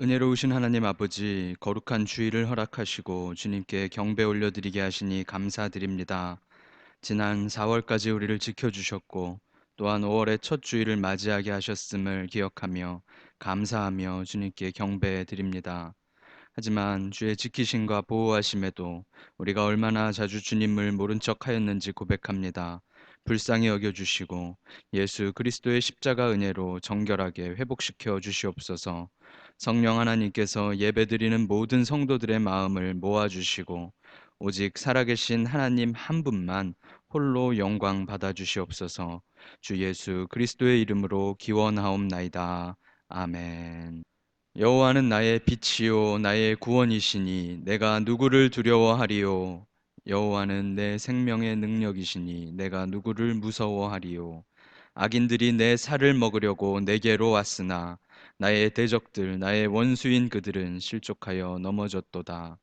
은혜로우신 하나님 아버지, 거룩한 주일을 허락하시고 주님께 경배 올려드리게 하시니 감사드립니다. 지난 4월까지 우리를 지켜주셨고 또한 5월의 첫 주일을 맞이하게 하셨음을 기억하며 감사하며 주님께 경배해 드립니다. 하지만 주의 지키심과 보호하심에도 우리가 얼마나 자주 주님을 모른 척하였는지 고백합니다. 불쌍히 여겨주시고 예수 그리스도의 십자가 은혜로 정결하게 회복시켜 주시옵소서. 성령 하나님께서 예배드리는 모든 성도들의 마음을 모아주시고 오직 살아계신 하나님 한 분만 홀로 영광 받아 주시옵소서. 주 예수 그리스도의 이름으로 기원하옵나이다. 아멘. 여호와는 나의 빛이요 나의 구원이시니 내가 누구를 두려워하리요. 여호와는 내 생명의 능력이시니 내가 누구를 무서워하리요. 악인들이 내 살을 먹으려고 내게로 왔으나 나의 대적들 나의 원수인 그들은 실족하여 넘어졌도다.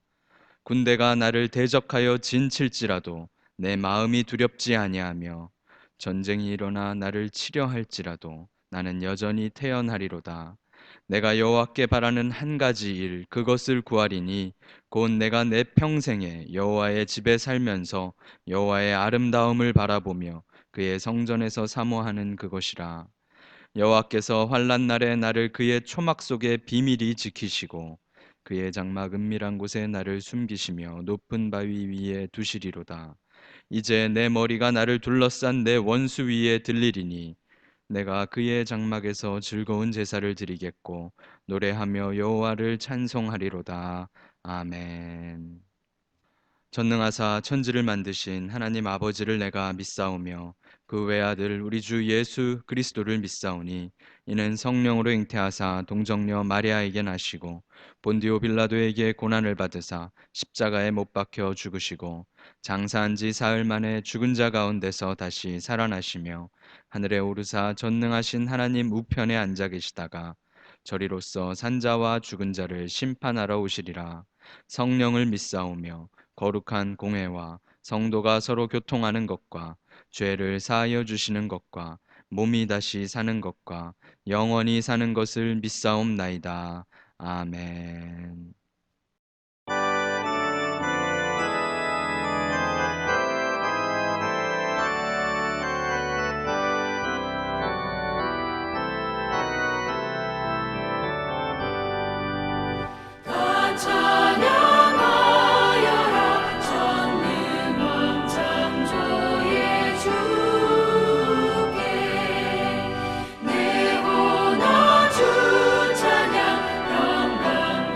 군대가 나를 대적하여 진칠지라도 내 마음이 두렵지 아니하며 전쟁이 일어나 나를 치려 할지라도 나는 여전히 태어나리로다. 내가 여호와께 바라는 한 가지 일 그것을 구하리니 곧 내가 내 평생에 여호와의 집에 살면서 여호와의 아름다움을 바라보며 그의 성전에서 사모하는 그것이라. 여호와께서 환난 날에 나를 그의 초막 속에 비밀히 지키시고 그의 장막 은밀한 곳에 나를 숨기시며 높은 바위 위에 두시리로다. 이제 내 머리가 나를 둘러싼 내 원수 위에 들리리니 내가 그의 장막에서 즐거운 제사를 드리겠고 노래하며 여호와를 찬송하리로다. 아멘. 전능하사 천지를 만드신 하나님 아버지를 내가 믿사오며 그 외아들 우리 주 예수 그리스도를 믿사오니 이는 성령으로 잉태하사 동정녀 마리아에게 나시고 본디오 빌라도에게 고난을 받으사 십자가에 못 박혀 죽으시고 장사한 지 사흘 만에 죽은 자 가운데서 다시 살아나시며 하늘에 오르사 전능하신 하나님 우편에 앉아 계시다가 저리로서 산자와 죽은 자를 심판하러 오시리라. 성령을 믿사오며 거룩한 공회와 성도가 서로 교통하는 것과 죄를 사하여 주시는 것과 몸이 다시 사는 것과 영원히 사는 것을 믿사옵나이다. 아멘. 다 찬양하여라 전능왕 창조의 주께 내 고난 주 찬양 영광과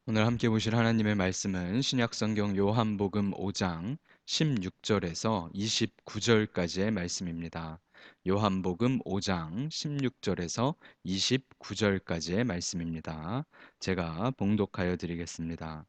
오늘 함께 보실 하나님의 말씀은 신약성경 요한복음 5장 16절에서 29절까지의 말씀입니다. 요한복음 5장 16절에서 29절까지의 말씀입니다. 제가 봉독하여 드리겠습니다.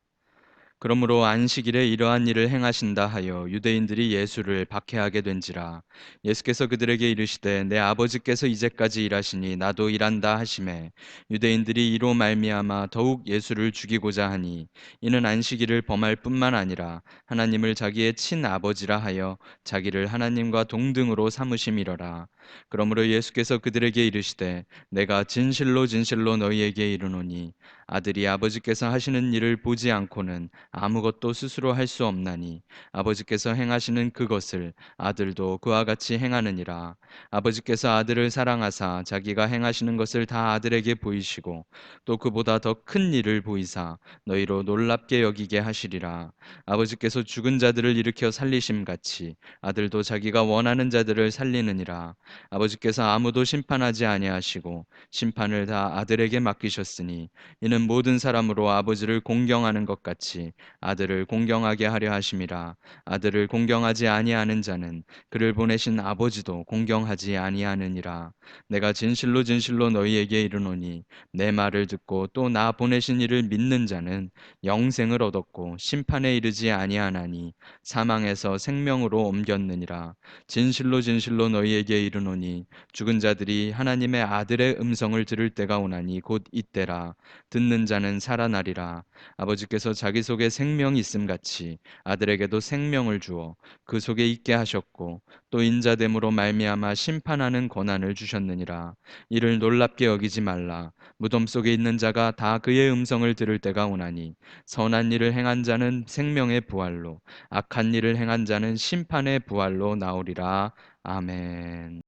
그러므로 안식일에 이러한 일을 행하신다 하여 유대인들이 예수를 박해하게 된지라. 예수께서 그들에게 이르시되 내 아버지께서 이제까지 일하시니 나도 일한다 하시매 유대인들이 이로 말미암아 더욱 예수를 죽이고자 하니 이는 안식일을 범할 뿐만 아니라 하나님을 자기의 친아버지라 하여 자기를 하나님과 동등으로 삼으심이러라. 그러므로 예수께서 그들에게 이르시되 내가 진실로 진실로 너희에게 이르노니 아들이 아버지께서 하시는 일을 보지 않고는 아무것도 스스로 할 수 없나니 아버지께서 행하시는 그것을 아들도 그와 같이 행하느니라. 아버지께서 아들을 사랑하사 자기가 행하시는 것을 다 아들에게 보이시고 또 그보다 더 큰 일을 보이사 너희로 놀랍게 여기게 하시리라. 아버지께서 죽은 자들을 일으켜 살리심 같이 아들도 자기가 원하는 자들을 살리느니라. 아버지께서 아무도 심판하지 아니하시고 심판을 다 아들에게 맡기셨으니 이는 모든 사람으로 아버지를 공경하는 것 같이 아들을 공경하게 하려 하심이라. 아들을 공경하지 아니하는 자는 그를 보내신 아버지도 공경하지 아니하느니라. 내가 진실로 진실로 너희에게 이르노니 내 말을 듣고 또 나 보내신 이를 믿는 자는 영생을 얻었고 심판에 이르지 아니하나니 사망에서 생명으로 옮겼느니라. 진실로 진실로 너희에게 이르노니 죽은 자들이 하나님의 아들의 음성을 들을 때가 오나니 곧 이때라. 듣는 자는 살아나리라. 아버지께서 자기 속에 생명이 있음 같이 아들에게도 생명을 주어 그 속에 있게 하셨고 또 인자됨으로 말미암아 심판하는 권한을 주셨느니라. 이를 놀랍게 여기지 말라. 무덤 속에 있는 자가 다 그의 음성을 들을 때가 오나니 선한 일을 행한 자는 생명의 부활로 악한 일을 행한 자는 심판의 부활로 나오리라. 아멘.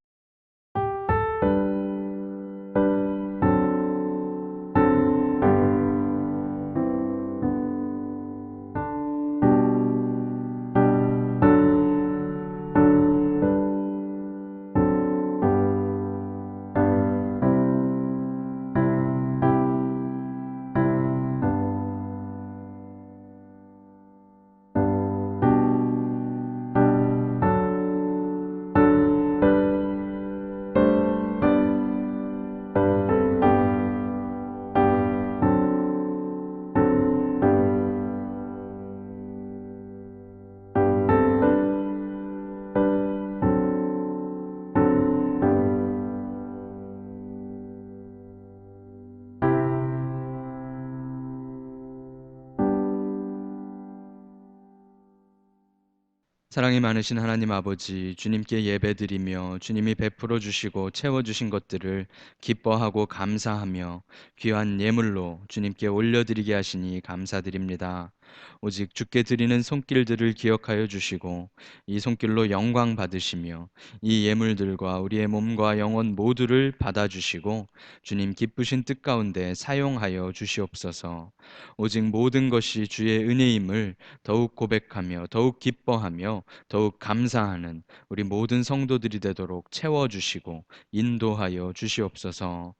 사랑이 많으신 하나님 아버지, 주님께 예배드리며 주님이 베풀어 주시고 채워 주신 것들을 기뻐하고 감사하며 귀한 예물로 주님께 올려드리게 하시니 감사드립니다. 오직 주께 드리는 손길들을 기억하여 주시고 이 손길로 영광 받으시며 이 예물들과 우리의 몸과 영혼 모두를 받아 주시고 주님 기쁘신 뜻 가운데 사용하여 주시옵소서. 오직 모든 것이 주의 은혜임을 더욱 고백하며 더욱 기뻐하며 더욱 감사하는 우리 모든 성도들이 되도록 채워주시고 인도하여 주시옵소서.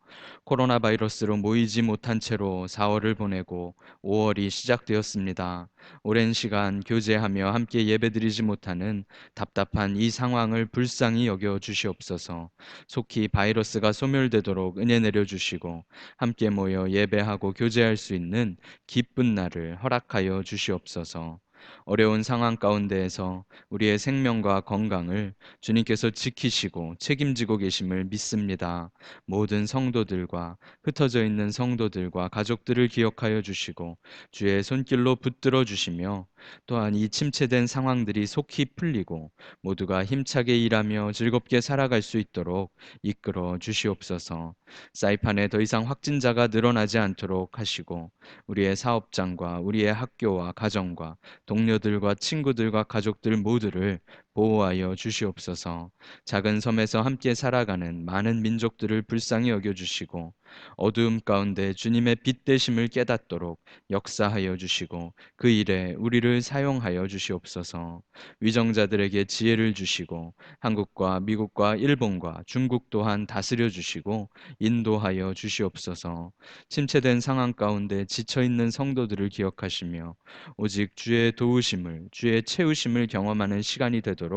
코로나 바이러스로 모이지 못한 채로 4월을 보내고 5월이 시작되었습니다. 오랜 시간 교제하며 함께 예배드리지 못하는 답답한 이 상황을 불쌍히 여겨 주시옵소서. 속히 바이러스가 소멸되도록 은혜 내려 주시고 함께 모여 예배하고 교제할 수 있는 기쁜 날을 허락하여 주시옵소서. 어려운 상황 가운데에서 우리의 생명과 건강을 주님께서 지키시고 책임지고 계심을 믿습니다. 모든 성도들과 흩어져 있는 성도들과 가족들을 기억하여 주시고 주의 손길로 붙들어 주시며 또한 이 침체된 상황들이 속히 풀리고 모두가 힘차게 일하며 즐겁게 살아갈 수 있도록 이끌어 주시옵소서. 사이판에 더 이상 확진자가 늘어나지 않도록 하시고 우리의 사업장과 우리의 학교와 가정과 동료들과 친구들과 가족들 모두를 보호하여 주시옵소서. 작은 섬에서 함께 살아가는 많은 민족들을 불쌍히 여겨주시고 어두움 가운데 주님의 빛 되심을 깨닫도록 역사하여 주시고 그 일에 우리를 사용하여 주시옵소서. 위정자들에게 지혜를 주시고 한국과 미국과 일본과 중국 또한 다스려 주시고 인도하여 주시옵소서. 침체된 상황 가운데 지쳐 있는 성도들을 기억하시며 오직 주의 도우심을, 주의 채우심을 경험하는 시간이 되도록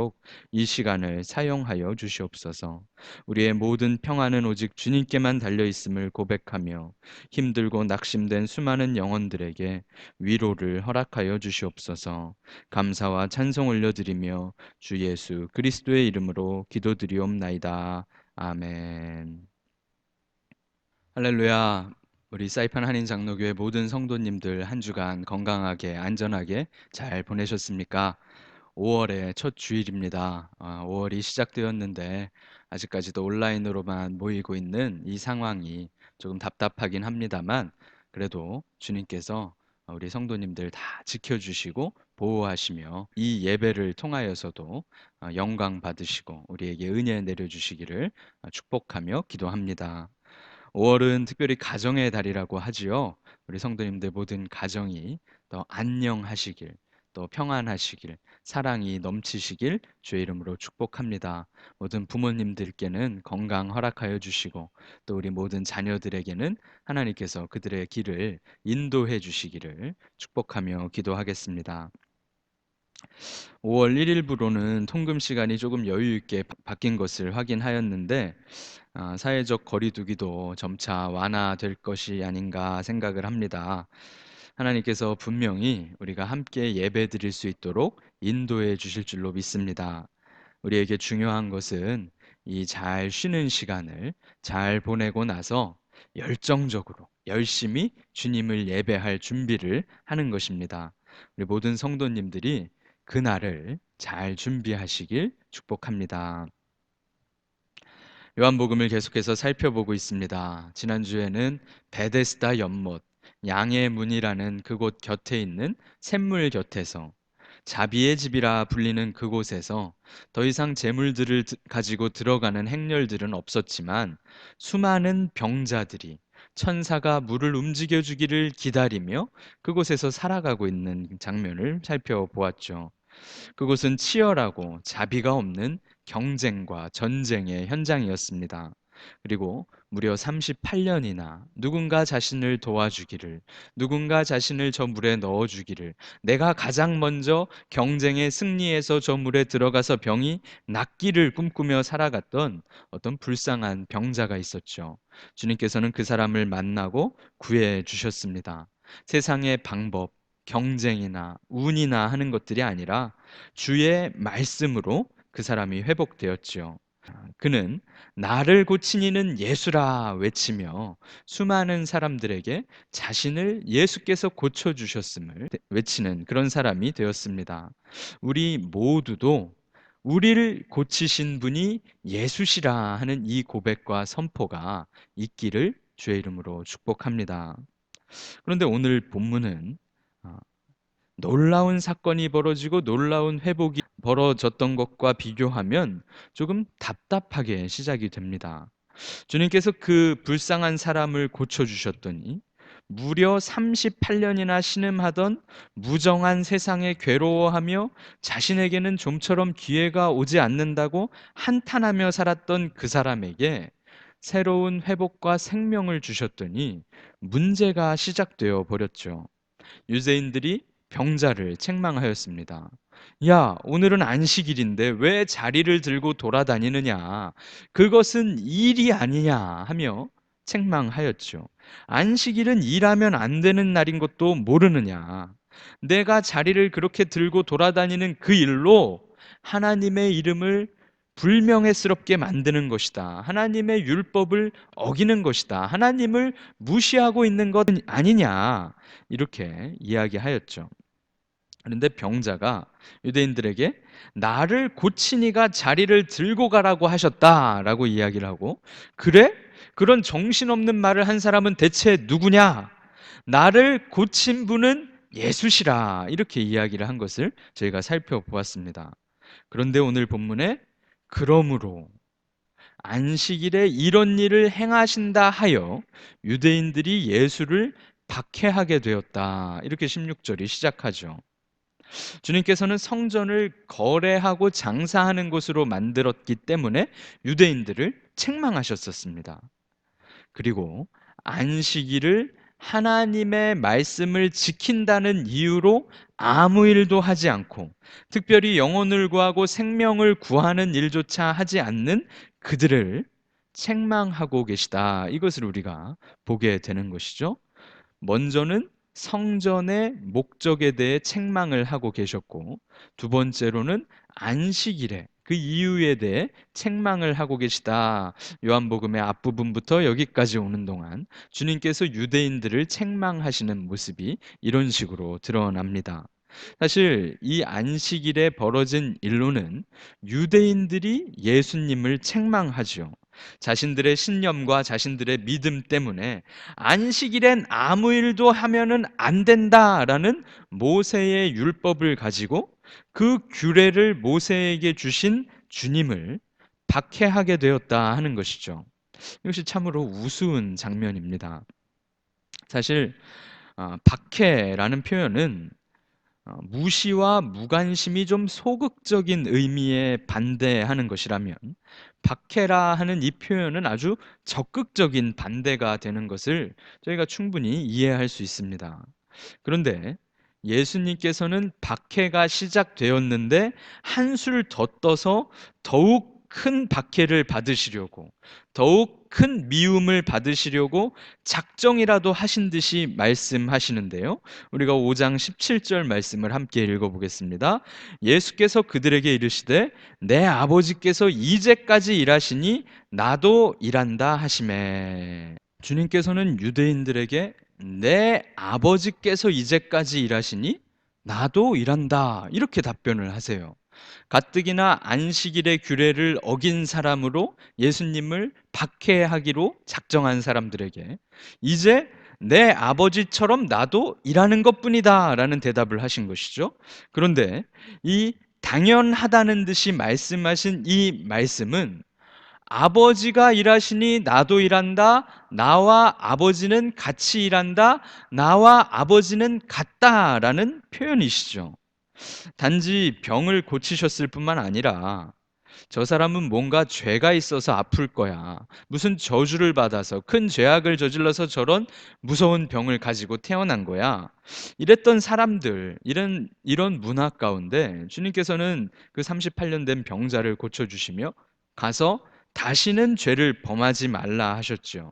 이 시간을 사용하여 주시옵소서. 우리의 모든 평안은 오직 주님께만 달려 있음을 고백하며 힘들고 낙심된 수많은 영혼들에게 위로를 허락하여 주시옵소서. 감사와 찬송 올려드리며 주 예수 그리스도의 이름으로 기도드리옵나이다. 아멘. 할렐루야. 우리 사이판 한인 장로교회 모든 성도님들 한 주간 건강하게 안전하게 잘 보내셨습니까? 5월의 첫 주일입니다. 5월이 시작되었는데 아직까지도 온라인으로만 모이고 있는 이 상황이 조금 답답하긴 합니다만 그래도 주님께서 우리 성도님들 다 지켜주시고 보호하시며 이 예배를 통하여서도 영광 받으시고 우리에게 은혜 내려주시기를 축복하며 기도합니다. 5월은 특별히 가정의 달이라고 하지요. 우리 성도님들 모든 가정이 더 안녕하시길, 또 평안하시길, 사랑이 넘치시길 주의 이름으로 축복합니다. 모든 부모님들께는 건강 허락하여 주시고 또 우리 모든 자녀들에게는 하나님께서 그들의 길을 인도해 주시기를 축복하며 기도하겠습니다. 5월 1일부로는 통금 시간이 조금 여유 있게 바뀐 것을 확인하였는데 사회적 거리두기도 점차 완화될 것이 아닌가 생각을 합니다. 하나님께서 분명히 우리가 함께 예배 드릴 수 있도록 인도해 주실 줄로 믿습니다. 우리에게 중요한 것은 이 잘 쉬는 시간을 잘 보내고 나서 열정적으로 열심히 주님을 예배할 준비를 하는 것입니다. 우리 모든 성도님들이 그날을 잘 준비하시길 축복합니다. 요한복음을 계속해서 살펴보고 있습니다. 지난주에는 베데스다 연못, 양의 문이라는 그곳 곁에 있는 샘물 곁에서 자비의 집이라 불리는 그곳에서 더 이상 재물들을 가지고 들어가는 행렬들은 없었지만 수많은 병자들이 천사가 물을 움직여 주기를 기다리며 그곳에서 살아가고 있는 장면을 살펴보았죠. 그곳은 치열하고 자비가 없는 경쟁과 전쟁의 현장이었습니다. 그리고 무려 38년이나 누군가 자신을 도와주기를, 누군가 자신을 저 물에 넣어주기를, 내가 가장 먼저 경쟁에 승리해서 저 물에 들어가서 병이 낫기를 꿈꾸며 살아갔던 어떤 불쌍한 병자가 있었죠. 주님께서는 그 사람을 만나고 구해 주셨습니다. 세상의 방법, 경쟁이나 운이나 하는 것들이 아니라 주의 말씀으로 그 사람이 회복되었지요. 그는 나를 고친 이는 예수라 외치며 수많은 사람들에게 자신을 예수께서 고쳐주셨음을 외치는 그런 사람이 되었습니다. 우리 모두도 우리를 고치신 분이 예수시라 하는 이 고백과 선포가 있기를 주의 이름으로 축복합니다. 그런데 오늘 본문은 놀라운 사건이 벌어지고 놀라운 회복이 벌어졌던 것과 비교하면 조금 답답하게 시작이 됩니다. 주님께서 그 불쌍한 사람을 고쳐주셨더니 무려 38년이나 신음하던 무정한 세상에 괴로워하며 자신에게는 좀처럼 기회가 오지 않는다고 한탄하며 살았던 그 사람에게 새로운 회복과 생명을 주셨더니 문제가 시작되어 버렸죠. 유대인들이 병자를 책망하였습니다. 야, 오늘은 안식일인데 왜 자리를 들고 돌아다니느냐? 그것은 일이 아니냐 하며 책망하였죠. 안식일은 일하면 안 되는 날인 것도 모르느냐? 내가 자리를 그렇게 들고 돌아다니는 그 일로 하나님의 이름을 불명예스럽게 만드는 것이다. 하나님의 율법을 어기는 것이다. 하나님을 무시하고 있는 것 아니냐? 이렇게 이야기하였죠. 그런데 병자가 유대인들에게 나를 고친 이가 자리를 들고 가라고 하셨다라고 이야기를 하고, 그래? 그런 정신없는 말을 한 사람은 대체 누구냐? 나를 고친 분은 예수시라, 이렇게 이야기를 한 것을 저희가 살펴보았습니다. 그런데 오늘 본문에 그러므로 안식일에 이런 일을 행하신다 하여 유대인들이 예수를 박해하게 되었다. 이렇게 16절이 시작하죠. 주님께서는 성전을 거래하고 장사하는 곳으로 만들었기 때문에 유대인들을 책망하셨었습니다. 그리고 안식일을 하나님의 말씀을 지킨다는 이유로 아무 일도 하지 않고 특별히 영혼을 구하고 생명을 구하는 일조차 하지 않는 그들을 책망하고 계시다. 이것을 우리가 보게 되는 것이죠. 먼저는 성전의 목적에 대해 책망을 하고 계셨고, 두 번째로는 안식일에 그 이유에 대해 책망을 하고 계시다. 요한복음의 앞부분부터 여기까지 오는 동안 주님께서 유대인들을 책망하시는 모습이 이런 식으로 드러납니다. 사실 이 안식일에 벌어진 일로는 유대인들이 예수님을 책망하죠. 자신들의 신념과 자신들의 믿음 때문에 안식일엔 아무 일도 하면은 안 된다라는 모세의 율법을 가지고 그 규례를 모세에게 주신 주님을 박해하게 되었다 하는 것이죠. 이것이 참으로 우스운 장면입니다. 사실 박해라는 표현은 무시와 무관심이 좀 소극적인 의미에 반대하는 것이라면 박해라 하는 이 표현은 아주 적극적인 반대가 되는 것을 저희가 충분히 이해할 수 있습니다. 그런데 예수님께서는 박해가 시작되었는데 한술 더 떠서 더욱 큰 박해를 받으시려고, 더욱 큰 미움을 받으시려고 작정이라도 하신 듯이 말씀하시는데요. 우리가 5장 17절 말씀을 함께 읽어보겠습니다. 예수께서 그들에게 이르시되 내 아버지께서 이제까지 일하시니 나도 일한다 하시매. 주님께서는 유대인들에게 내 아버지께서 이제까지 일하시니 나도 일한다. 이렇게 답변을 하세요. 가뜩이나 안식일의 규례를 어긴 사람으로 예수님을 박해하기로 작정한 사람들에게 이제 내 아버지처럼 나도 일하는 것뿐이다 라는 대답을 하신 것이죠. 그런데 이 당연하다는 듯이 말씀하신 이 말씀은 아버지가 일하시니 나도 일한다. 나와 아버지는 같이 일한다. 나와 아버지는 같다라는 표현이시죠. 단지 병을 고치셨을 뿐만 아니라 저 사람은 뭔가 죄가 있어서 아플 거야. 무슨 저주를 받아서 큰 죄악을 저질러서 저런 무서운 병을 가지고 태어난 거야. 이랬던 사람들, 이런 문화 가운데 주님께서는 그 38년 된 병자를 고쳐주시며 가서 다시는 죄를 범하지 말라 하셨죠.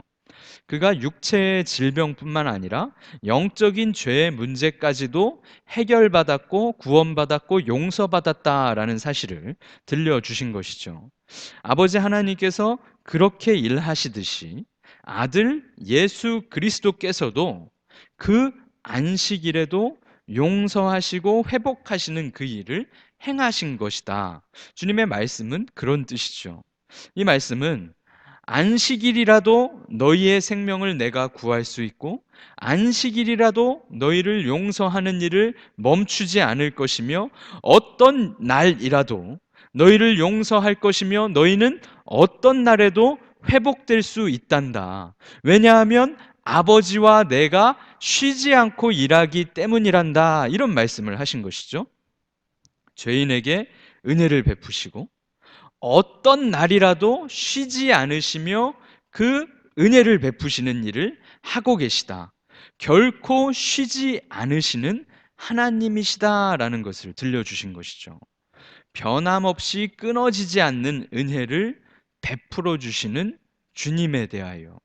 그가 육체의 질병뿐만 아니라 영적인 죄의 문제까지도 해결받았고 구원받았고 용서받았다라는 사실을 들려주신 것이죠. 아버지 하나님께서 그렇게 일하시듯이 아들 예수 그리스도께서도 그 안식일에도 용서하시고 회복하시는 그 일을 행하신 것이다. 주님의 말씀은 그런 뜻이죠. 이 말씀은 안식일이라도 너희의 생명을 내가 구할 수 있고 안식일이라도 너희를 용서하는 일을 멈추지 않을 것이며 어떤 날이라도 너희를 용서할 것이며 너희는 어떤 날에도 회복될 수 있단다. 왜냐하면 아버지와 내가 쉬지 않고 일하기 때문이란다. 이런 말씀을 하신 것이죠. 죄인에게 은혜를 베푸시고 어떤 날이라도 쉬지 않으시며 그 은혜를 베푸시는 일을 하고 계시다. 결코 쉬지 않으시는 하나님이시다라는 것을 들려주신 것이죠. 변함없이 끊어지지 않는 은혜를 베풀어 주시는 주님에 대하여,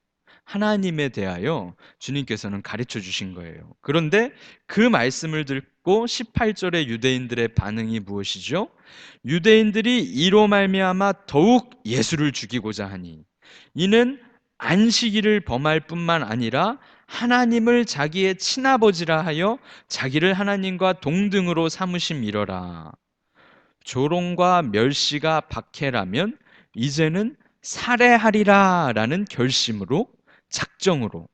하나님에 대하여 주님께서는 가르쳐 주신 거예요. 그런데 그 말씀을 듣고 18절의 유대인들의 반응이 무엇이죠? 유대인들이 이로 말미암아 더욱 예수를 죽이고자 하니 이는 안식일을 범할 뿐만 아니라 하나님을 자기의 친아버지라 하여 자기를 하나님과 동등으로 삼으심이러라. 조롱과 멸시가 박해라면 이제는 살해하리라라는 결심으로, 작정으로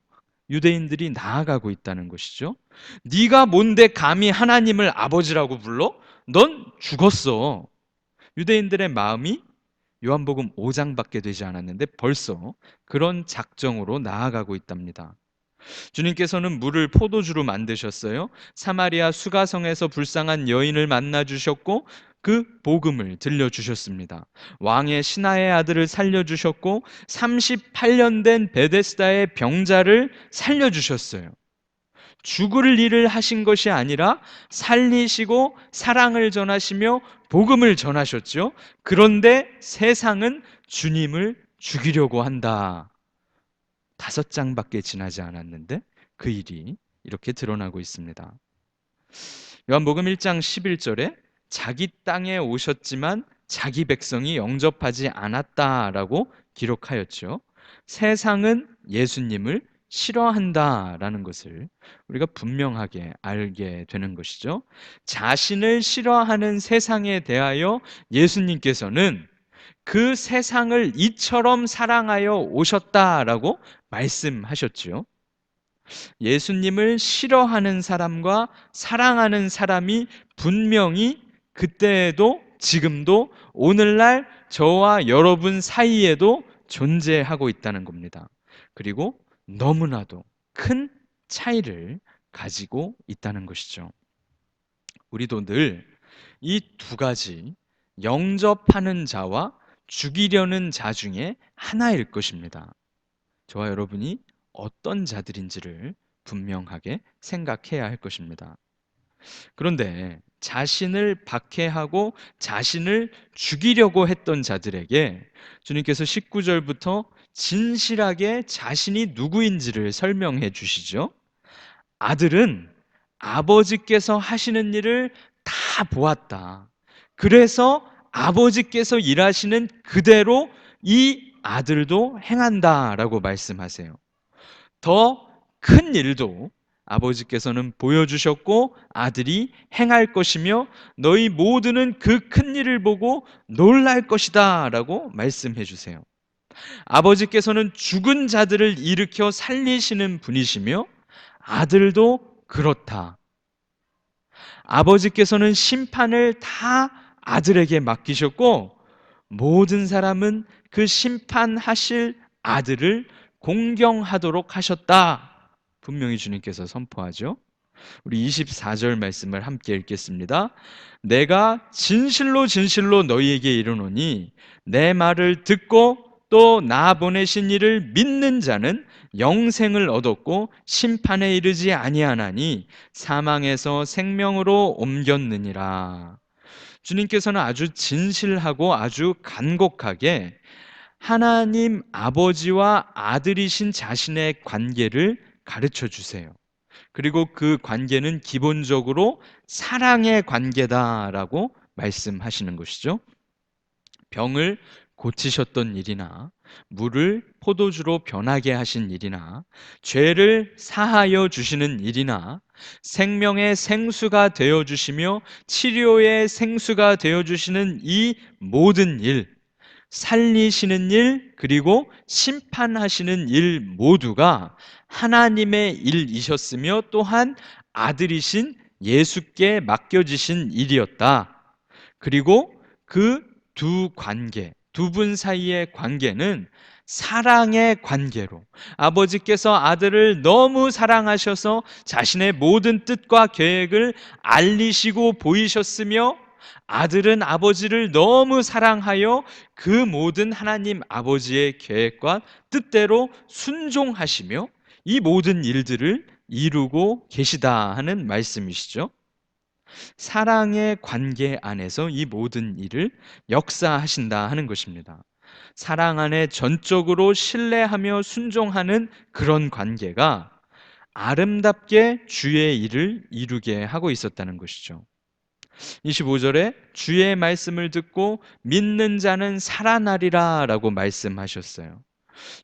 유대인들이 나아가고 있다는 것이죠. 네가 뭔데 감히 하나님을 아버지라고 불러? 넌 죽었어. 유대인들의 마음이 요한복음 5장밖에 되지 않았는데 벌써 그런 작정으로 나아가고 있답니다. 주님께서는 물을 포도주로 만드셨어요. 사마리아 수가성에서 불쌍한 여인을 만나 주셨고 그 복음을 들려주셨습니다. 왕의 신하의 아들을 살려주셨고 38년 된 베데스다의 병자를 살려주셨어요. 죽을 일을 하신 것이 아니라 살리시고 사랑을 전하시며 복음을 전하셨죠. 그런데 세상은 주님을 죽이려고 한다. 5장밖에 지나지 않았는데 그 일이 이렇게 드러나고 있습니다. 요한복음 1장 11절에 자기 땅에 오셨지만 자기 백성이 영접하지 않았다라고 기록하였죠. 세상은 예수님을 싫어한다라는 것을 우리가 분명하게 알게 되는 것이죠. 자신을 싫어하는 세상에 대하여 예수님께서는 그 세상을 이처럼 사랑하여 오셨다라고 말씀하셨지요. 예수님을 싫어하는 사람과 사랑하는 사람이 분명히 그때에도 지금도 오늘날 저와 여러분 사이에도 존재하고 있다는 겁니다. 그리고 너무나도 큰 차이를 가지고 있다는 것이죠. 우리도 늘 이 두 가지 영접하는 자와 죽이려는 자 중에 하나일 것입니다. 저와 여러분이 어떤 자들인지를 분명하게 생각해야 할 것입니다. 그런데 자신을 박해하고 자신을 죽이려고 했던 자들에게 주님께서 19절부터 진실하게 자신이 누구인지를 설명해 주시죠. 아들은 아버지께서 하시는 일을 다 보았다. 그래서 아버지께서 일하시는 그대로 이 아들도 행한다라고 말씀하세요. 더 큰 일도 아버지께서는 보여주셨고 아들이 행할 것이며 너희 모두는 그 큰 일을 보고 놀랄 것이다 라고 말씀해 주세요. 아버지께서는 죽은 자들을 일으켜 살리시는 분이시며 아들도 그렇다. 아버지께서는 심판을 다 아들에게 맡기셨고 모든 사람은 그 심판하실 아들을 공경하도록 하셨다. 분명히 주님께서 선포하죠. 우리 24절 말씀을 함께 읽겠습니다. 내가 진실로 진실로 너희에게 이르노니 내 말을 듣고 또 나 보내신 이를 믿는 자는 영생을 얻었고 심판에 이르지 아니하나니 사망에서 생명으로 옮겼느니라. 주님께서는 아주 진실하고 아주 간곡하게 하나님 아버지와 아들이신 자신의 관계를 가르쳐 주세요. 그리고 그 관계는 기본적으로 사랑의 관계다라고 말씀하시는 것이죠. 병을 고치셨던 일이나 물을 포도주로 변하게 하신 일이나 죄를 사하여 주시는 일이나 생명의 생수가 되어 주시며 치료의 생수가 되어 주시는 이 모든 일, 살리시는 일, 그리고 심판하시는 일 모두가 하나님의 일이셨으며 또한 아들이신 예수께 맡겨지신 일이었다. 그리고 그 두 관계, 두 분 사이의 관계는 사랑의 관계로 아버지께서 아들을 너무 사랑하셔서 자신의 모든 뜻과 계획을 알리시고 보이셨으며 아들은 아버지를 너무 사랑하여 그 모든 하나님 아버지의 계획과 뜻대로 순종하시며 이 모든 일들을 이루고 계시다 하는 말씀이시죠. 사랑의 관계 안에서 이 모든 일을 역사하신다 하는 것입니다. 사랑 안에 전적으로 신뢰하며 순종하는 그런 관계가 아름답게 주의 일을 이루게 하고 있었다는 것이죠. 25절에 주의 말씀을 듣고 믿는 자는 살아나리라 라고 말씀하셨어요.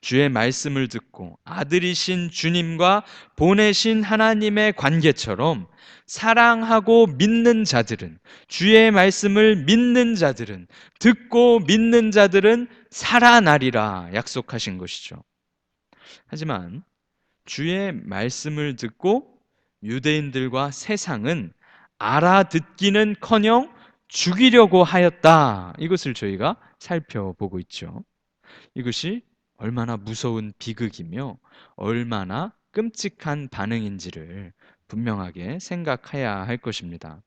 주의 말씀을 듣고 아들이신 주님과 보내신 하나님의 관계처럼 사랑하고 믿는 자들은, 주의 말씀을 믿는 자들은, 듣고 믿는 자들은 살아나리라 약속하신 것이죠. 하지만 주의 말씀을 듣고 유대인들과 세상은 알아듣기는커녕 죽이려고 하였다. 이것을 저희가 살펴보고 있죠. 이것이 얼마나 무서운 비극이며 얼마나 끔찍한 반응인지를 분명하게 생각해야 할 것입니다.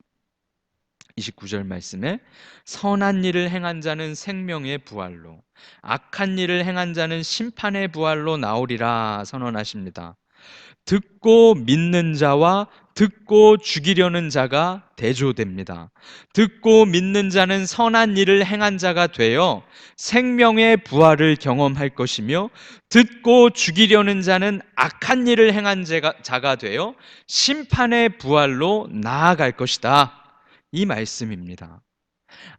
29절 말씀에 선한 일을 행한 자는 생명의 부활로 악한 일을 행한 자는 심판의 부활로 나오리라 선언하십니다. 듣고 믿는 자와 듣고 죽이려는 자가 대조됩니다. 듣고 믿는 자는 선한 일을 행한 자가 되어 생명의 부활을 경험할 것이며, 듣고 죽이려는 자는 악한 일을 행한 자가 되어 심판의 부활로 나아갈 것이다. 이 말씀입니다.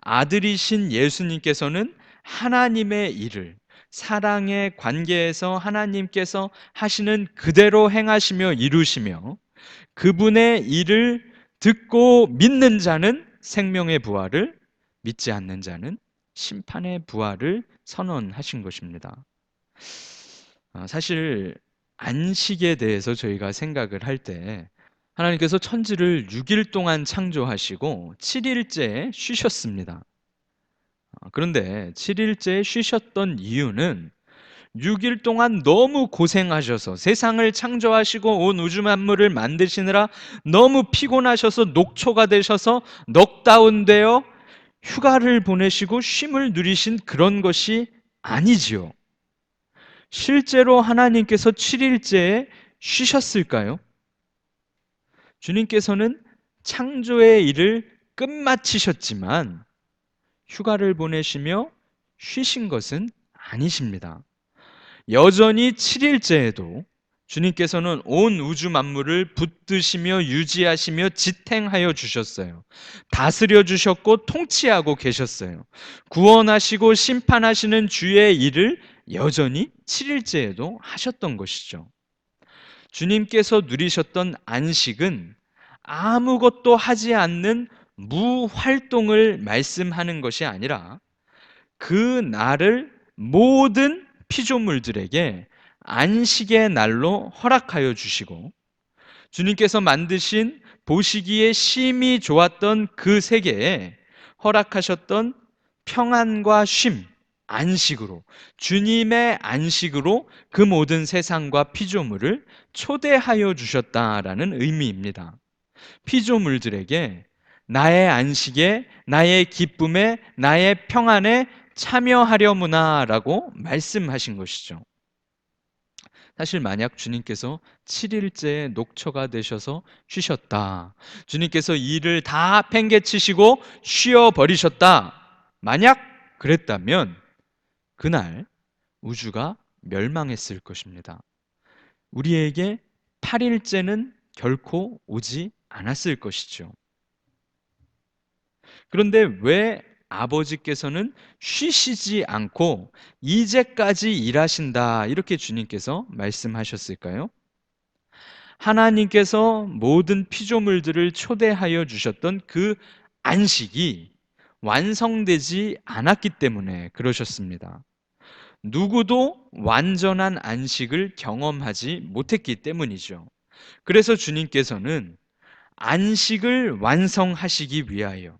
아들이신 예수님께서는 하나님의 일을 사랑의 관계에서 하나님께서 하시는 그대로 행하시며 이루시며, 그분의 일을 듣고 믿는 자는 생명의 부활을, 믿지 않는 자는 심판의 부활을 선언하신 것입니다. 사실 안식에 대해서 저희가 생각을 할 때, 하나님께서 천지를 6일 동안 창조하시고 7일째에 쉬셨습니다. 그런데 7일째에 쉬셨던 이유는 6일 동안 너무 고생하셔서, 세상을 창조하시고 온 우주 만물을 만드시느라 너무 피곤하셔서 녹초가 되셔서 넉다운되어 휴가를 보내시고 쉼을 누리신 그런 것이 아니지요. 실제로 하나님께서 7일째에 쉬셨을까요? 주님께서는 창조의 일을 끝마치셨지만 휴가를 보내시며 쉬신 것은 아니십니다. 여전히 7일째에도 주님께서는 온 우주 만물을 붙드시며 유지하시며 지탱하여 주셨어요. 다스려 주셨고 통치하고 계셨어요. 구원하시고 심판하시는 주의 일을 여전히 7일째에도 하셨던 것이죠. 주님께서 누리셨던 안식은 아무것도 하지 않는 무활동을 말씀하는 것이 아니라, 그 날을 모든 피조물들에게 안식의 날로 허락하여 주시고, 주님께서 만드신 보시기에 심히 좋았던 그 세계에 허락하셨던 평안과 쉼, 안식으로, 주님의 안식으로 그 모든 세상과 피조물을 초대하여 주셨다라는 의미입니다. 피조물들에게 나의 안식에, 나의 기쁨에, 나의 평안에 참여하려무나라고 말씀하신 것이죠. 사실 만약 주님께서 7일째에 녹초가 되셔서 쉬셨다, 주님께서 일을 다 팽개치시고 쉬어버리셨다, 만약 그랬다면 그날 우주가 멸망했을 것입니다. 우리에게 8일째는 결코 오지 않았을 것이죠. 그런데 왜 아버지께서는 쉬시지 않고 이제까지 일하신다, 이렇게 주님께서 말씀하셨을까요? 하나님께서 모든 피조물들을 초대하여 주셨던 그 안식이 완성되지 않았기 때문에 그러셨습니다. 누구도 완전한 안식을 경험하지 못했기 때문이죠. 그래서 주님께서는 안식을 완성하시기 위하여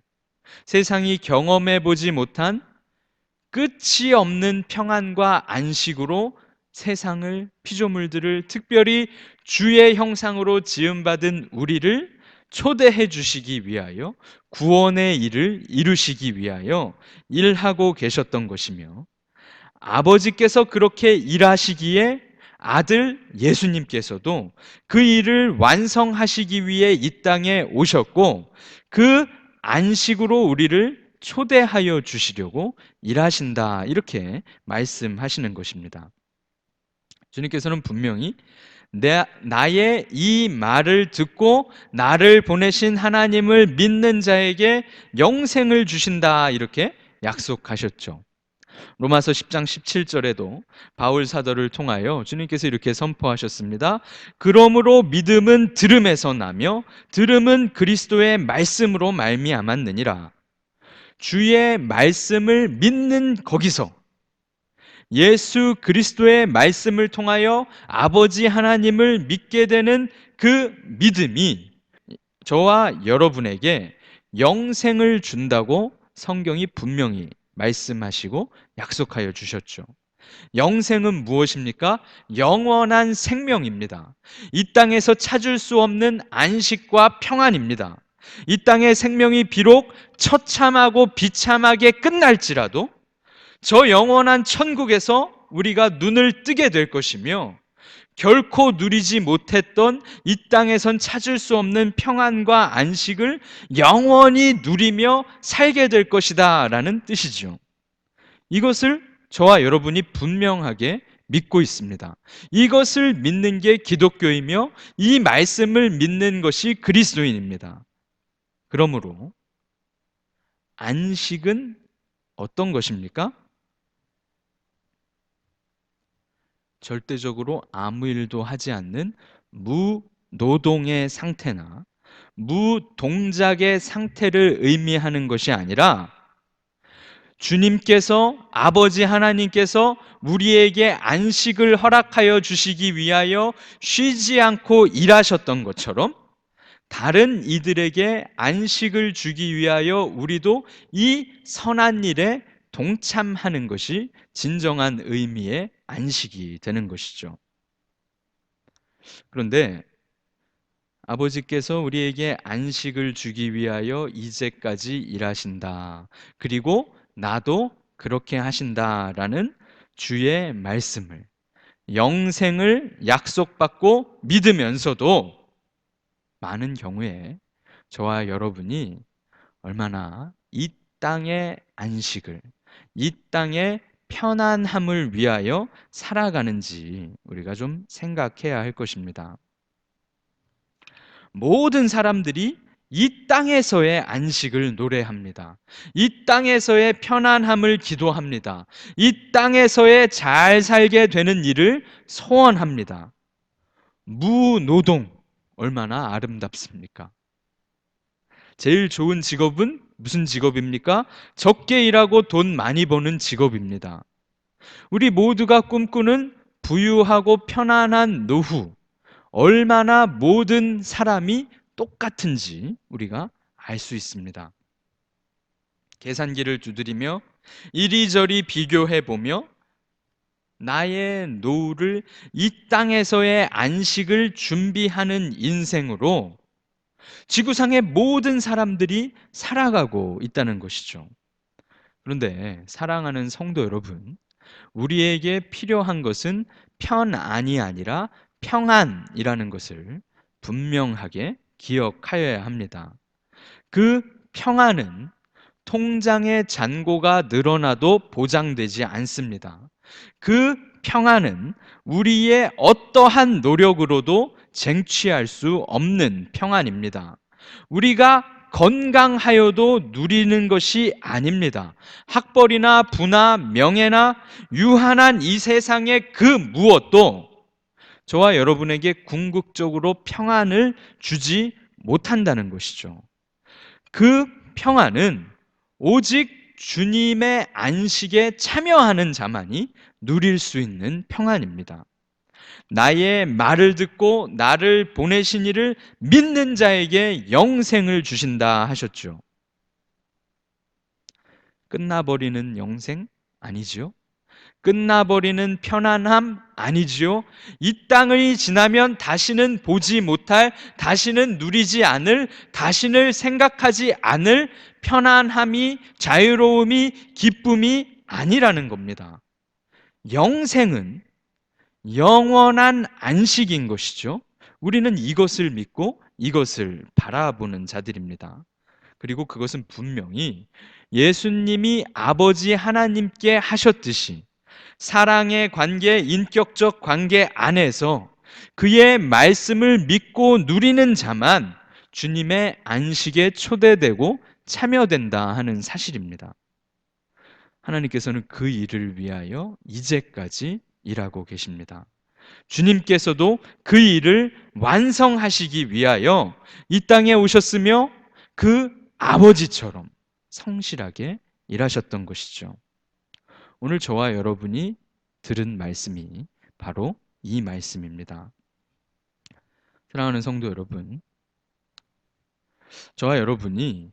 세상이 경험해 보지 못한 끝이 없는 평안과 안식으로 세상을, 피조물들을, 특별히 주의 형상으로 지음받은 우리를 초대해 주시기 위하여, 구원의 일을 이루시기 위하여 일하고 계셨던 것이며, 아버지께서 그렇게 일하시기에 아들 예수님께서도 그 일을 완성하시기 위해 이 땅에 오셨고, 그 안식으로 우리를 초대하여 주시려고 일하신다, 이렇게 말씀하시는 것입니다. 주님께서는 분명히 나의 이 말을 듣고 나를 보내신 하나님을 믿는 자에게 영생을 주신다, 이렇게 약속하셨죠. 로마서 10장 17절에도 바울 사도를 통하여 주님께서 이렇게 선포하셨습니다. 그러므로 믿음은 들음에서 나며 들음은 그리스도의 말씀으로 말미암았느니라. 주의 말씀을 믿는 거기서, 예수 그리스도의 말씀을 통하여 아버지 하나님을 믿게 되는 그 믿음이 저와 여러분에게 영생을 준다고 성경이 분명히 말씀하시고 약속하여 주셨죠. 영생은 무엇입니까? 영원한 생명입니다. 이 땅에서 찾을 수 없는 안식과 평안입니다. 이 땅의 생명이 비록 처참하고 비참하게 끝날지라도 저 영원한 천국에서 우리가 눈을 뜨게 될 것이며, 결코 누리지 못했던 이 땅에선 찾을 수 없는 평안과 안식을 영원히 누리며 살게 될 것이다 라는 뜻이죠. 이것을 저와 여러분이 분명하게 믿고 있습니다. 이것을 믿는 게 기독교이며 이 말씀을 믿는 것이 그리스도인입니다. 그러므로 안식은 어떤 것입니까? 절대적으로 아무 일도 하지 않는 무노동의 상태나 무동작의 상태를 의미하는 것이 아니라, 주님께서, 아버지 하나님께서 우리에게 안식을 허락하여 주시기 위하여 쉬지 않고 일하셨던 것처럼 다른 이들에게 안식을 주기 위하여 우리도 이 선한 일에 동참하는 것이 진정한 의미의 안식이 되는 것이죠. 그런데 아버지께서 우리에게 안식을 주기 위하여 이제까지 일하신다, 그리고 나도 그렇게 하신다라는 주의 말씀을, 영생을 약속받고 믿으면서도 많은 경우에 저와 여러분이 얼마나 이 땅의 안식을, 이 땅의 편안함을 위하여 살아가는지 우리가 좀 생각해야 할 것입니다. 모든 사람들이 이 땅에서의 안식을 노래합니다. 이 땅에서의 편안함을 기도합니다. 이 땅에서의 잘 살게 되는 일을 소원합니다. 무노동, 얼마나 아름답습니까? 제일 좋은 직업은 무슨 직업입니까? 적게 일하고 돈 많이 버는 직업입니다. 우리 모두가 꿈꾸는 부유하고 편안한 노후, 얼마나 모든 사람이 똑같은지 우리가 알 수 있습니다. 계산기를 두드리며 이리저리 비교해 보며 나의 노후를 이 땅에서의 안식을 준비하는 인생으로 지구상의 모든 사람들이 살아가고 있다는 것이죠. 그런데 사랑하는 성도 여러분, 우리에게 필요한 것은 편안이 아니라 평안이라는 것을 분명하게 기억하여야 합니다. 그 평안은 통장의 잔고가 늘어나도 보장되지 않습니다. 그 평안은 우리의 어떠한 노력으로도 쟁취할 수 없는 평안입니다. 우리가 건강하여도 누리는 것이 아닙니다. 학벌이나 부나 명예나 유한한 이 세상의 그 무엇도 저와 여러분에게 궁극적으로 평안을 주지 못한다는 것이죠. 그 평안은 오직 주님의 안식에 참여하는 자만이 누릴 수 있는 평안입니다. 나의 말을 듣고 나를 보내신 이를 믿는 자에게 영생을 주신다 하셨죠. 끝나버리는 영생 아니지요? 끝나버리는 편안함 아니지요? 이 땅을 지나면 다시는 보지 못할, 다시는 누리지 않을, 다시는 생각하지 않을 편안함이, 자유로움이, 기쁨이 아니라는 겁니다. 영생은 영원한 안식인 것이죠. 우리는 이것을 믿고 이것을 바라보는 자들입니다. 그리고 그것은 분명히 예수님이 아버지 하나님께 하셨듯이 사랑의 관계, 인격적 관계 안에서 그의 말씀을 믿고 누리는 자만 주님의 안식에 초대되고 참여된다 하는 사실입니다. 하나님께서는 그 일을 위하여 이제까지 일하고 계십니다. 주님께서도 그 일을 완성하시기 위하여 이 땅에 오셨으며 그 아버지처럼 성실하게 일하셨던 것이죠. 오늘 저와 여러분이 들은 말씀이 바로 이 말씀입니다. 사랑하는 성도 여러분, 저와 여러분이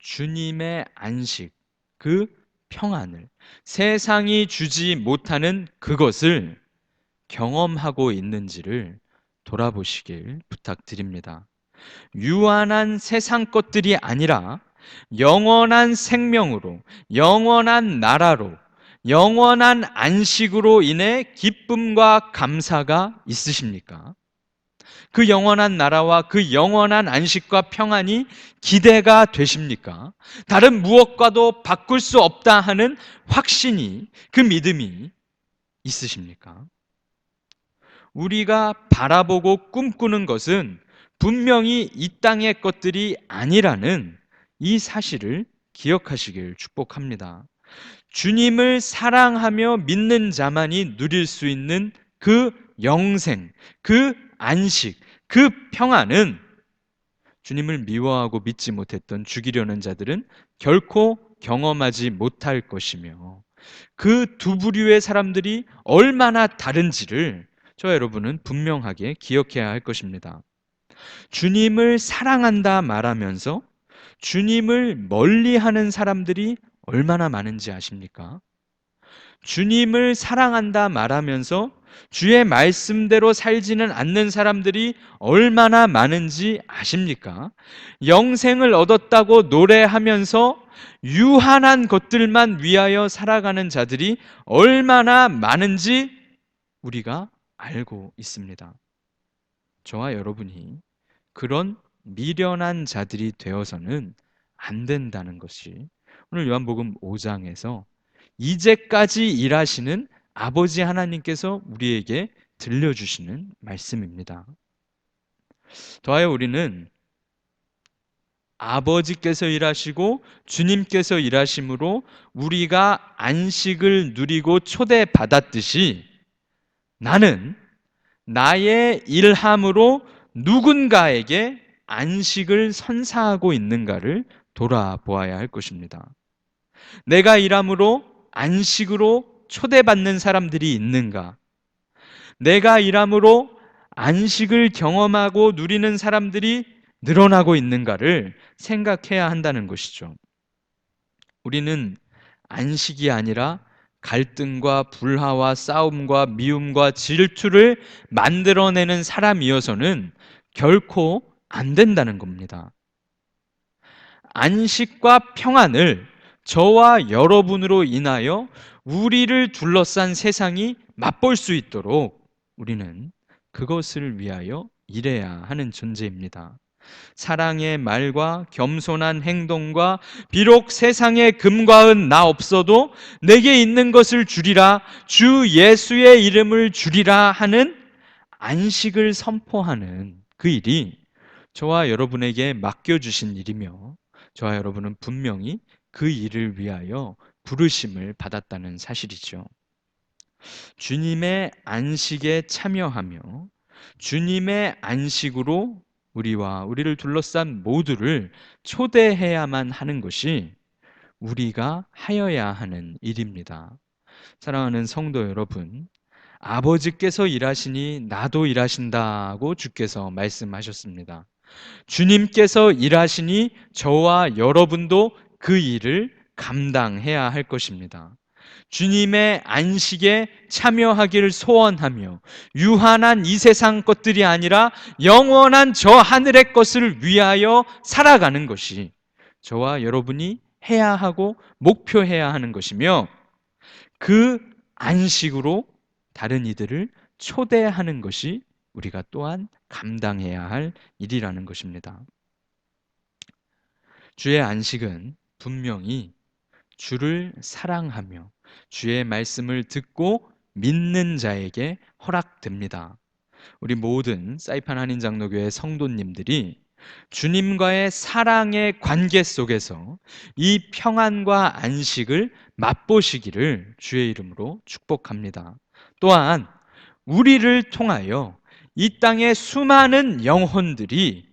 주님의 안식, 그 평안을, 세상이 주지 못하는 그것을 경험하고 있는지를 돌아보시길 부탁드립니다. 유한한 세상 것들이 아니라 영원한 생명으로, 영원한 나라로, 영원한 안식으로 인해 기쁨과 감사가 있으십니까? 그 영원한 나라와 그 영원한 안식과 평안이 기대가 되십니까? 다른 무엇과도 바꿀 수 없다 하는 확신이, 그 믿음이 있으십니까? 우리가 바라보고 꿈꾸는 것은 분명히 이 땅의 것들이 아니라는 이 사실을 기억하시길 축복합니다. 주님을 사랑하며 믿는 자만이 누릴 수 있는 그 영생, 그 안식, 그 평안은 주님을 미워하고 믿지 못했던 죽이려는 자들은 결코 경험하지 못할 것이며, 그 두 부류의 사람들이 얼마나 다른지를 저 여러분은 분명하게 기억해야 할 것입니다. 주님을 사랑한다 말하면서 주님을 멀리하는 사람들이 얼마나 많은지 아십니까? 주님을 사랑한다 말하면서 주의 말씀대로 살지는 않는 사람들이 얼마나 많은지 아십니까? 영생을 얻었다고 노래하면서 유한한 것들만 위하여 살아가는 자들이 얼마나 많은지 우리가 알고 있습니다. 저와 여러분이 그런 미련한 자들이 되어서는 안 된다는 것이 오늘 요한복음 5장에서 이제까지 일하시는 아버지 하나님께서 우리에게 들려주시는 말씀입니다. 더하여 우리는 아버지께서 일하시고 주님께서 일하심으로 우리가 안식을 누리고 초대받았듯이, 나는 나의 일함으로 누군가에게 안식을 선사하고 있는가를 돌아보아야 할 것입니다. 내가 일함으로 안식으로 초대받는 사람들이 있는가? 내가 일함으로 안식을 경험하고 누리는 사람들이 늘어나고 있는가를 생각해야 한다는 것이죠. 우리는 안식이 아니라 갈등과 불화와 싸움과 미움과 질투를 만들어내는 사람이어서는 결코 안 된다는 겁니다. 안식과 평안을 저와 여러분으로 인하여 우리를 둘러싼 세상이 맛볼 수 있도록 우리는 그것을 위하여 일해야 하는 존재입니다. 사랑의 말과 겸손한 행동과 비록 세상에 금과 은 나 없어도 내게 있는 것을 주리라, 주 예수의 이름을 주리라 하는 안식을 선포하는 그 일이 저와 여러분에게 맡겨주신 일이며, 저와 여러분은 분명히 그 일을 위하여 부르심을 받았다는 사실이죠. 주님의 안식에 참여하며 주님의 안식으로 우리와 우리를 둘러싼 모두를 초대해야만 하는 것이 우리가 하여야 하는 일입니다. 사랑하는 성도 여러분, 아버지께서 일하시니 나도 일하신다고 주께서 말씀하셨습니다. 주님께서 일하시니 저와 여러분도 그 일을 감당해야 할 것입니다. 주님의 안식에 참여하기를 소원하며 유한한 이 세상 것들이 아니라 영원한 저 하늘의 것을 위하여 살아가는 것이 저와 여러분이 해야 하고 목표해야 하는 것이며, 그 안식으로 다른 이들을 초대하는 것이 우리가 또한 감당해야 할 일이라는 것입니다. 주의 안식은 분명히 주를 사랑하며 주의 말씀을 듣고 믿는 자에게 허락됩니다. 우리 모든 사이판 한인장로교회 성도님들이 주님과의 사랑의 관계 속에서 이 평안과 안식을 맛보시기를 주의 이름으로 축복합니다. 또한 우리를 통하여 이 땅의 수많은 영혼들이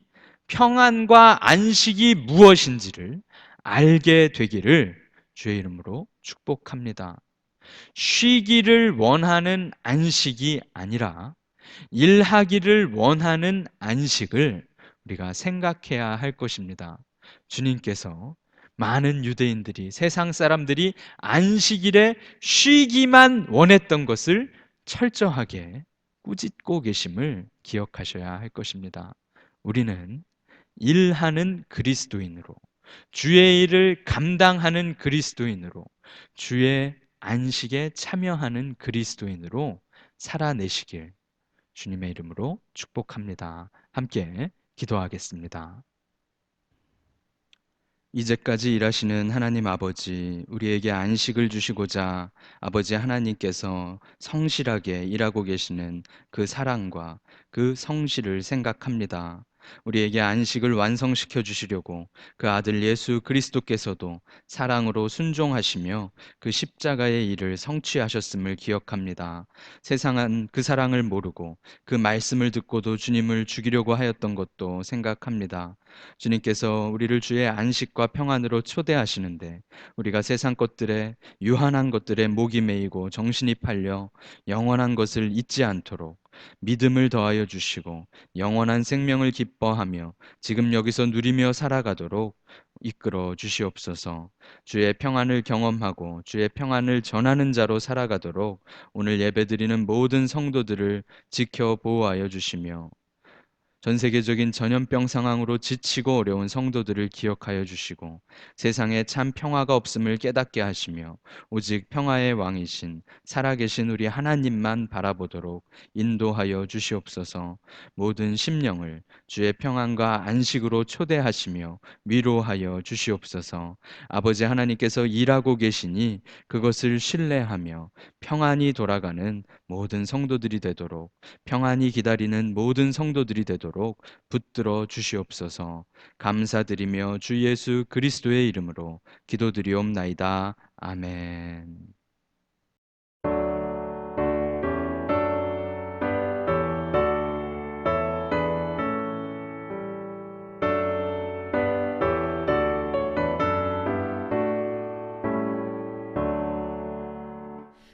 평안과 안식이 무엇인지를 알게 되기를 주의 이름으로 축복합니다. 쉬기를 원하는 안식이 아니라 일하기를 원하는 안식을 우리가 생각해야 할 것입니다. 주님께서 많은 유대인들이, 세상 사람들이 안식일에 쉬기만 원했던 것을 철저하게 꾸짖고 계심을 기억하셔야 할 것입니다. 우리는 일하는 그리스도인으로, 주의 일을 감당하는 그리스도인으로, 주의 안식에 참여하는 그리스도인으로 살아내시길 주님의 이름으로 축복합니다. 함께 기도하겠습니다. 이제까지 일하시는 하나님 아버지, 우리에게 안식을 주시고자 아버지 하나님께서 성실하게 일하고 계시는 그 사랑과 그 성실을 생각합니다. 우리에게 안식을 완성시켜 주시려고 그 아들 예수 그리스도께서도 사랑으로 순종하시며 그 십자가의 일을 성취하셨음을 기억합니다. 세상은 그 사랑을 모르고 그 말씀을 듣고도 주님을 죽이려고 하였던 것도 생각합니다. 주님께서 우리를 주의 안식과 평안으로 초대하시는데 우리가 세상 것들에, 유한한 것들에 목이 메이고 정신이 팔려 영원한 것을 잊지 않도록 믿음을 더하여 주시고 영원한 생명을 기뻐하며 지금 여기서 누리며 살아가도록 이끌어 주시옵소서. 주의 평안을 경험하고 주의 평안을 전하는 자로 살아가도록 오늘 예배드리는 모든 성도들을 지켜 보호하여 주시며 전 세계적인 전염병 상황으로 지치고 어려운 성도들을 기억하여 주시고 세상에 참 평화가 없음을 깨닫게 하시며 오직 평화의 왕이신 살아계신 우리 하나님만 바라보도록 인도하여 주시옵소서. 모든 심령을 주의 평안과 안식으로 초대하시며 위로하여 주시옵소서. 아버지 하나님께서 일하고 계시니 그것을 신뢰하며 평안이 돌아가는 모든 성도들이 되도록, 평안히 기다리는 모든 성도들이 되도록 붙들어 주시옵소서. 감사드리며 주 예수 그리스도의 이름으로 기도드리옵나이다. 아멘.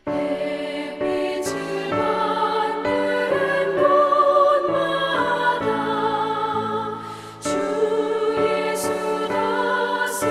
햇빛을 받는 곳마다 주 예수 다스리시고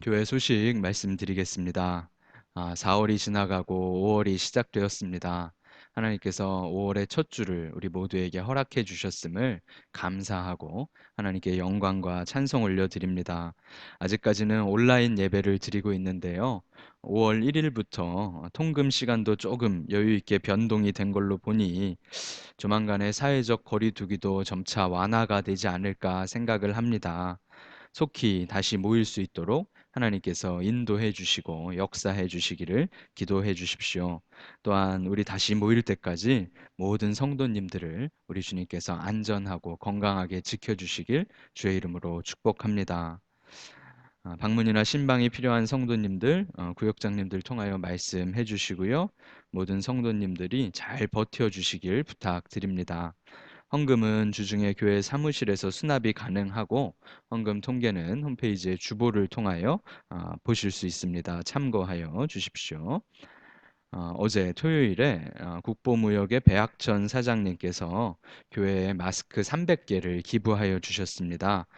교회 소식 말씀드리겠습니다. 4월이 지나가고 5월이 시작되었습니다. 하나님께서 5월의 첫 주를 우리 모두에게 허락해 주셨음을 감사하고 하나님께 영광과 찬송 올려드립니다. 아직까지는 온라인 예배를 드리고 있는데요. 5월 1일부터 통금 시간도 조금 여유 있게 변동이 된 걸로 보니 조만간에 사회적 거리두기도 점차 완화가 되지 않을까 생각을 합니다. 속히 다시 모일 수 있도록 하나님께서 인도해 주시고 역사해 주시기를 기도해 주십시오. 또한 우리 다시 모일 때까지 모든 성도님들을 우리 주님께서 안전하고 건강하게 지켜 주시길 주의 이름으로 축복합니다. 방문이나 신방이 필요한 성도님들, 구역장님들 통하여 말씀해 주시고요. 모든 성도님들이 잘 버텨 주시길 부탁드립니다. 헌금은 주중에 교회 사무실에서 수납이 가능하고 헌금 통계는 홈페이지의 주보를 통하여 보실 수 있습니다. 참고하여 주십시오. 어제 토요일에 국보무역의 배학천 사장님께서 교회에 마스크 300개를 기부하여 주셨습니다.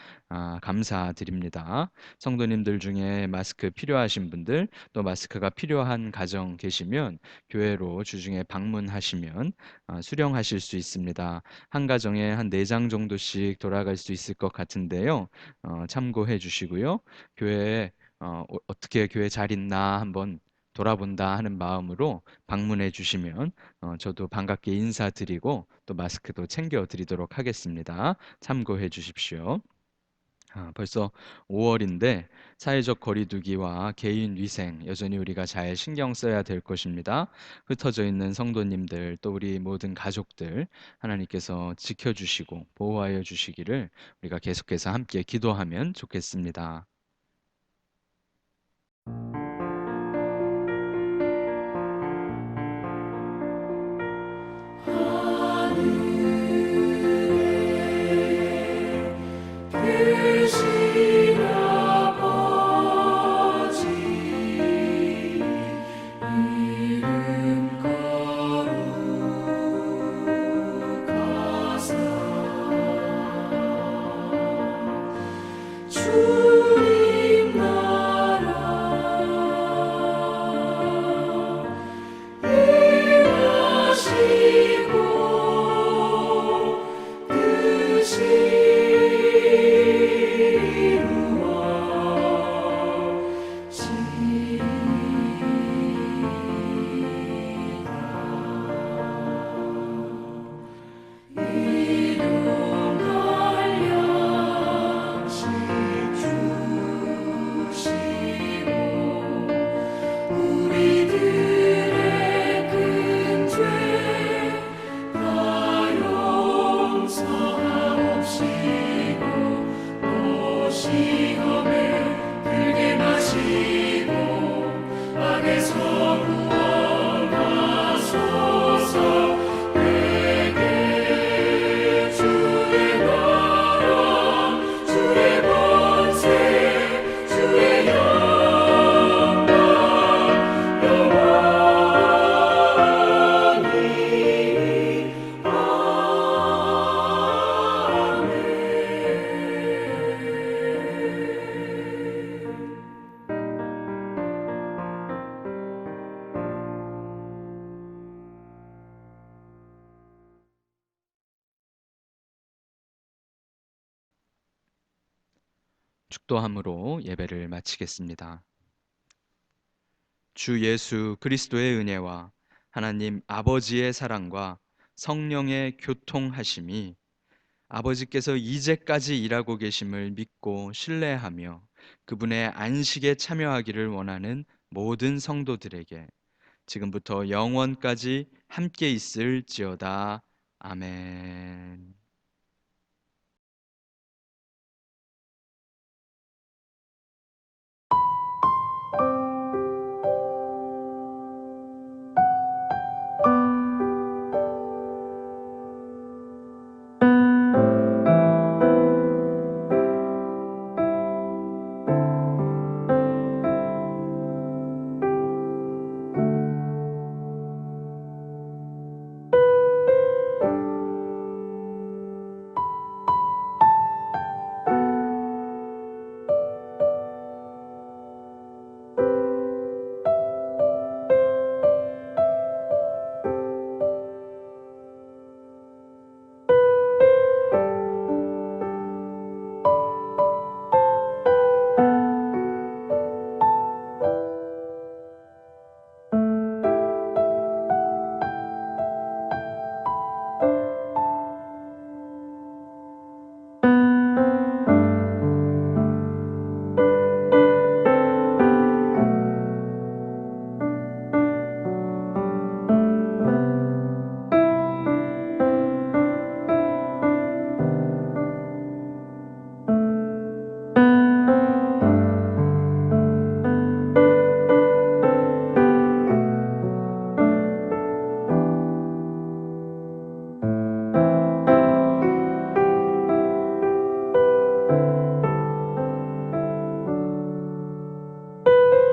감사드립니다. 성도님들 중에 마스크 필요하신 분들 또 마스크가 필요한 가정 계시면 교회로 주중에 방문하시면 수령하실 수 있습니다. 한 가정에 한 4장 정도씩 돌아갈 수 있을 것 같은데요. 참고해 주시고요. 교회에 어떻게 교회 잘 있나 한번 돌아본다 하는 마음으로 방문해 주시면 저도 반갑게 인사드리고 또 마스크도 챙겨 드리도록 하겠습니다. 참고해 주십시오. 벌써 5월인데 사회적 거리두기와 개인 위생 여전히 우리가 잘 신경 써야 될 것입니다. 흩어져 있는 성도님들 또 우리 모든 가족들 하나님께서 지켜주시고 보호하여 주시기를 우리가 계속해서 함께 기도하면 좋겠습니다. 계신 아버지 이름 거룩하사 주님 나라 일하시고 뜻이 우리들의 큰 죄 다 용서하옵시고 또 시험에 들게 마시고 악에서 구원하소서. 내게 주의 나라 주의 권세 주의 영광 영원히 축도함으로 예배를 마치겠습니다. 주 예수 그리스도의 은혜와 하나님 아버지의 사랑과 성령의 교통하심이 아버지께서 이제까지 일하고 계심을 믿고 신뢰하며 그분의 안식에 참여하기를 원하는 모든 성도들에게 지금부터 영원까지 함께 있을지어다. 아멘.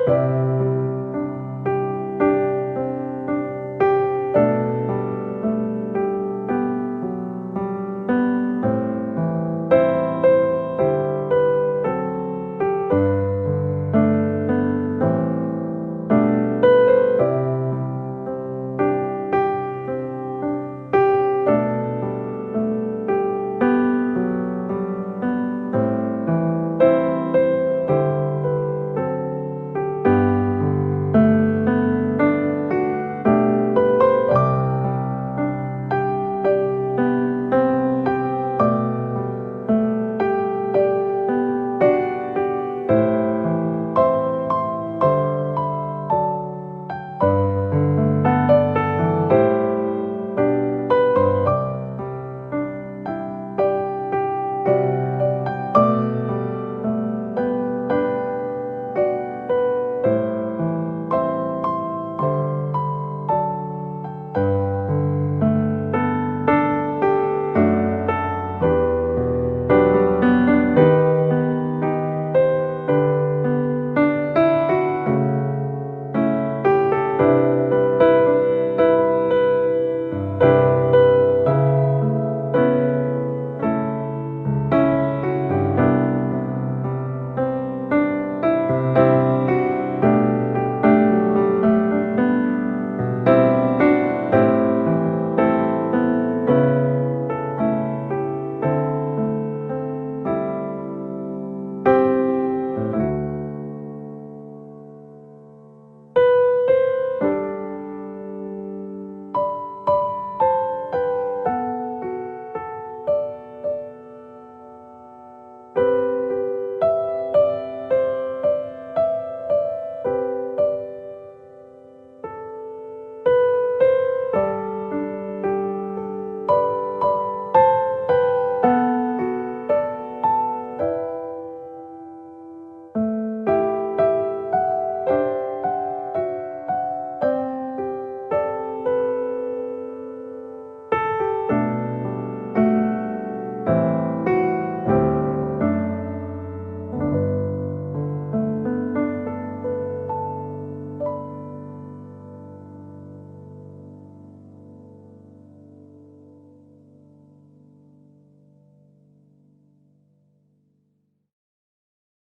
주옵소서.